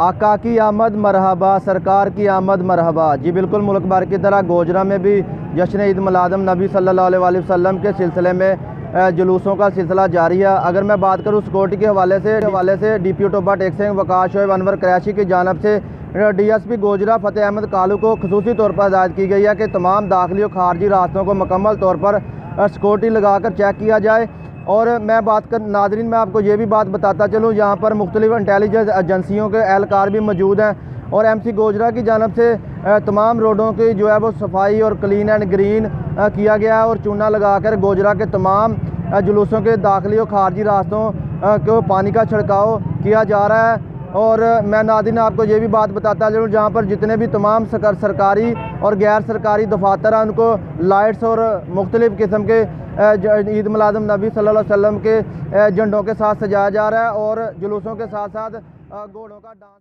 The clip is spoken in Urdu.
آقا کی آمد مرحبا، سرکار کی آمد مرحبا۔ جی بالکل، ملک بھر کی طرح گوجرا میں بھی جشن عید میلاد النبی صلی اللہ علیہ وآلہ وسلم کے سلسلے میں جلوسوں کا سلسلہ جاری ہے۔ اگر میں بات کروں سیکورٹی کے حوالے سے ڈی پی او ٹوبہ ٹیک سنگھ وقاص شعیب انور قریشی کی جانب سے ڈی ایس پی گوجرا فتح احمد کالو کو خصوصی طور پر ہدایت کی گئی ہے کہ تمام داخلی و خارجی راستوں کو مکمل طور پر سیکورٹی لگا کر چیک کیا جائے۔ اور میں ناظرین میں آپ کو یہ بھی بات بتاتا چلوں، یہاں پر مختلف انٹیلیجنس ایجنسیوں کے اہلکار بھی موجود ہیں، اور ایم سی گوجرا کی جانب سے تمام روڈوں کی جو ہے وہ صفائی اور کلین اینڈ گرین کیا گیا ہے، اور چونا لگا کر گوجرا کے تمام جلوسوں کے داخلی و خارجی راستوں کو پانی کا چھڑکاؤ کیا جا رہا ہے۔ اور میں ناظرین آپ کو یہ بھی بات بتاتا چلوں، جہاں پر جتنے بھی تمام سرکاری اور غیر سرکاری دفاتر ہیں ان کو لائٹس اور مختلف قسم کے عید میلاد النبی صلی اللہ علیہ وسلم کے جھنڈوں کے ساتھ سجایا جا رہا ہے، اور جلوسوں کے ساتھ ساتھ گھوڑوں کا ڈانس